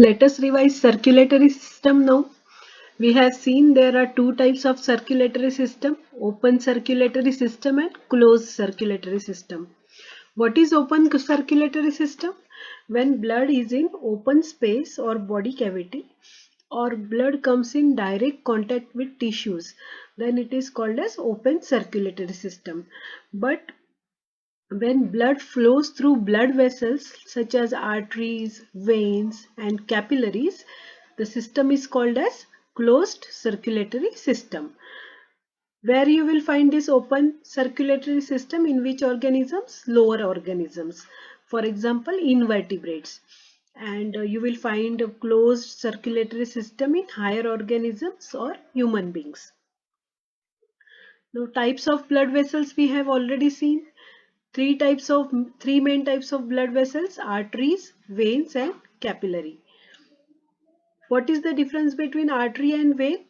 Let us revise circulatory system now. We have seen there are two types of circulatory system, open circulatory system and closed circulatory system. What is open circulatory system? When blood is in open space or body cavity or blood comes in direct contact with tissues, then it is called as open circulatory system. But when blood flows through blood vessels such as arteries, veins and capillaries, the system is called as closed circulatory system. Where you will find this open circulatory system in which organisms? Lower organisms. For example, invertebrates. And you will find a closed circulatory system in higher organisms or human beings. Now, types of blood vessels we have already seen. Three main types of blood vessels: arteries, veins and capillary. What is the difference between artery and vein?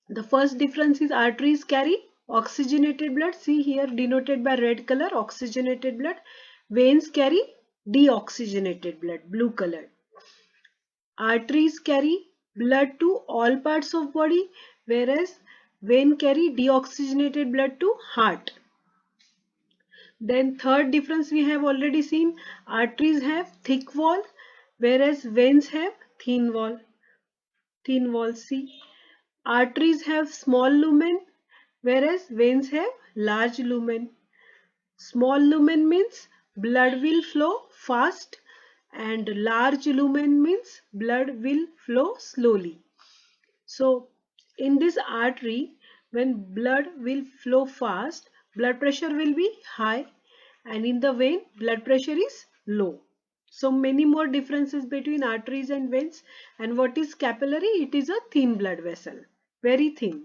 The first difference is arteries carry oxygenated blood, see here denoted by red color, oxygenated blood. Veins carry deoxygenated blood, blue color. Arteries carry blood to all parts of body, whereas vein carry deoxygenated blood to heart. Then third difference we have already seen, arteries have thick wall whereas veins have thin wall. See, arteries have small lumen whereas veins have large lumen. Small lumen means blood will flow fast and large lumen means blood will flow slowly. So in this artery, when blood will flow fast, blood pressure will be high, and in the vein blood pressure is low. So many more differences between arteries and veins. And what is capillary? It is a thin blood vessel, very thin.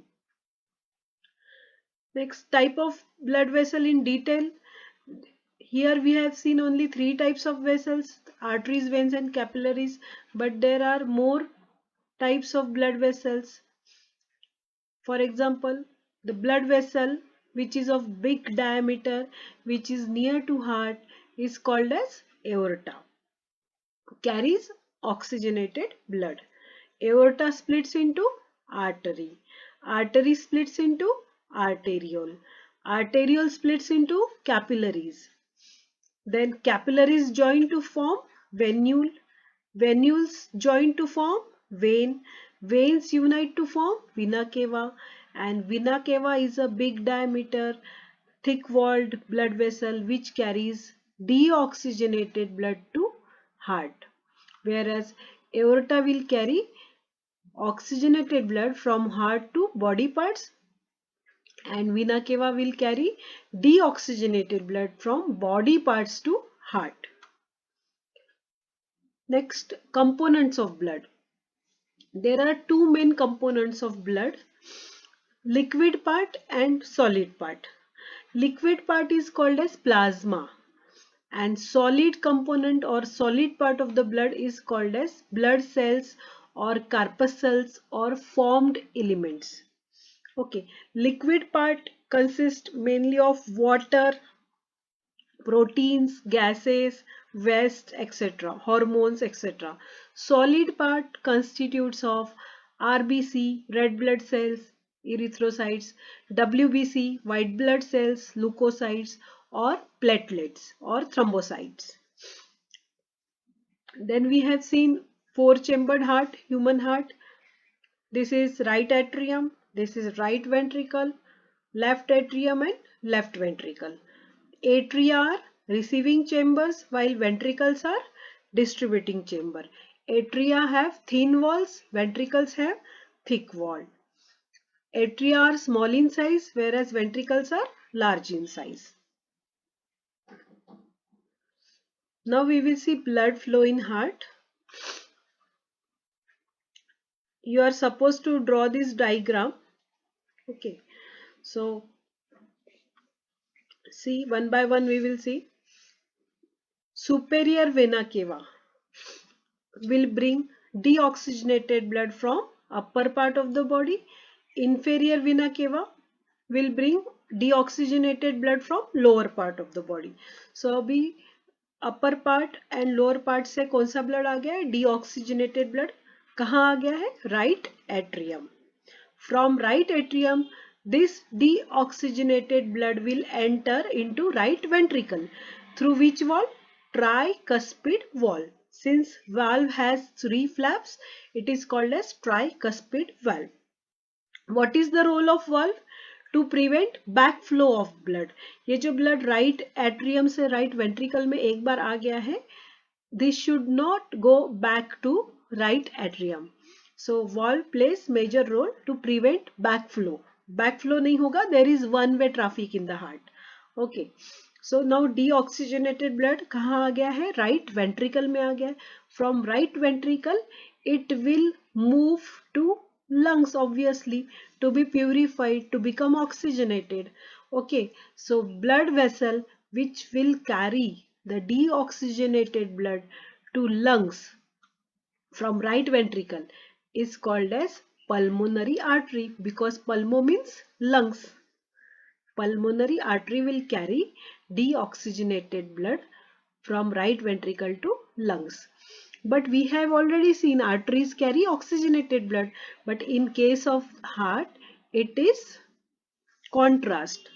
Next, type of blood vessel in detail. Here we have seen only three types of vessels: arteries, veins and capillaries, but there are more types of blood vessels. For example, the blood vessel which is of big diameter, which is near to heart, is called as aorta. Carries oxygenated blood. Aorta splits into artery. Artery splits into arteriole. Arteriole splits into capillaries. Then capillaries join to form venule. Venules join to form vein. Veins unite to form vena cava. And vena cava is a big diameter, thick walled blood vessel which carries deoxygenated blood to heart. Whereas aorta will carry oxygenated blood from heart to body parts, and vena cava will carry deoxygenated blood from body parts to heart. Next, components of blood. There are two main components of blood: liquid part and solid part. Liquid part is called as plasma, and solid component or solid part of the blood is called as blood cells or corpuscles or formed elements. Okay, liquid part consists mainly of water, proteins, gases, waste, etc., hormones, etc. Solid part constitutes of RBC, red blood cells, erythrocytes, WBC, white blood cells, leukocytes, or platelets or thrombocytes. Then we have seen four-chambered heart, human heart. This is right atrium, this is right ventricle, left atrium and left ventricle. Atria are receiving chambers while ventricles are distributing chamber. Atria have thin walls, ventricles have thick wall. Atria are small in size whereas ventricles are large in size. Now we will see blood flow in heart. You are supposed to draw this diagram. Okay, so see, one by one we will see. Superior vena cava will bring deoxygenated blood from upper part of the body. Inferior vena cava will bring deoxygenated blood from lower part of the body. So upper part and lower part से कौन सा blood आ गया है? Deoxygenated blood कहाँ आ गया है? Right atrium. From right atrium, this deoxygenated blood will enter into right ventricle. Through which valve? Tricuspid valve. Since valve has 3 flaps, it is called as tricuspid valve. What is the role of valve? To prevent backflow of blood. ये जो blood right atrium से right ventricle में एक बार आ गया है, this should not go back to right atrium. So valve plays major role to prevent backflow. Backflow नहीं होगा, there is one way traffic in the heart. Okay. So now deoxygenated blood कहाँ आ गया है? Right ventricle में आ गया है. From right ventricle it will move to lungs obviously to be purified, to become oxygenated. Okay. So blood vessel which will carry the deoxygenated blood to lungs from right ventricle is called as pulmonary artery, because pulmo means lungs. Pulmonary artery will carry deoxygenated blood from right ventricle to lungs. But we have already seen arteries carry oxygenated blood, but in case of heart it is contrast.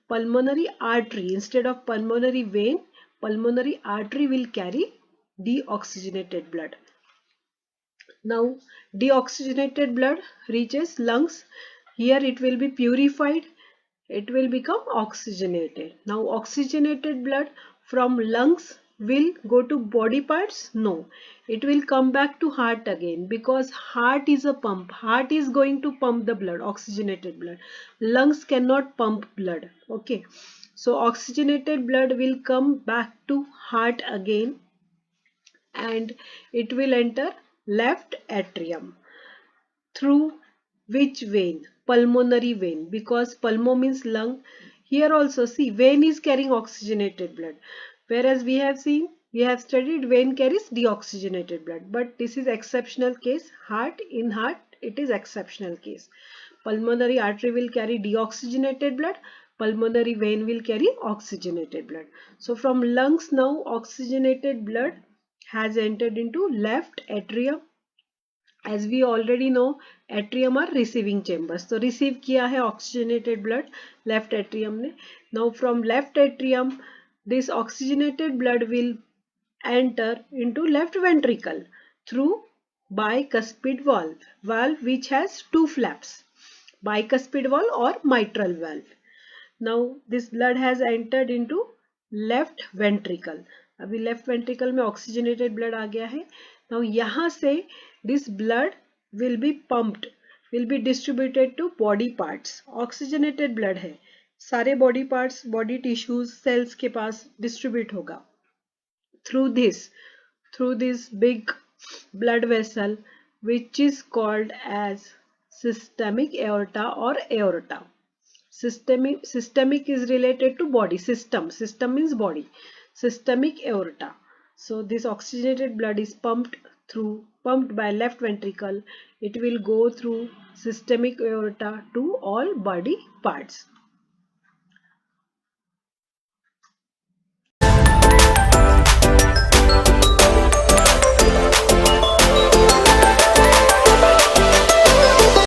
Pulmonary artery instead of pulmonary vein, pulmonary artery will carry deoxygenated blood. Now deoxygenated blood reaches lungs. Here it will be purified. It will become oxygenated. Now oxygenated blood from lungs will go to body parts? No. It will come back to heart again, because heart is a pump. Heart is going to pump the blood, oxygenated blood. Lungs cannot pump blood. Okay. So oxygenated blood will come back to heart again, and it will enter left atrium. Through which vein? Pulmonary vein, because pulmo means lung. Here also see, vein is carrying oxygenated blood, whereas we have studied vein carries deoxygenated blood, but this is exceptional case. In heart it is exceptional case. Pulmonary artery will carry deoxygenated blood, pulmonary vein will carry oxygenated blood. So from lungs now oxygenated blood has entered into left atrium. As we already know, atrium are receiving chambers. So receive किया है oxygenated blood left atrium ने. Now from left atrium, this oxygenated blood will enter into left ventricle through bicuspid valve which has 2 flaps, bicuspid valve or mitral valve. Now this blood has entered into left ventricle. अभी left ventricle में oxygenated blood आ गया है. Now यहाँ से this blood will be pumped, will be distributed to body parts. Oxygenated blood है, सारे body parts, body tissues, cells के पास डिस्ट्रीब्यूट होगा. Through this big blood vessel which is called as systemic aorta or aorta. Systemic is related to body. System means body. Systemic aorta. So this oxygenated blood is pumped by left ventricle. It will go through systemic aorta to all body parts.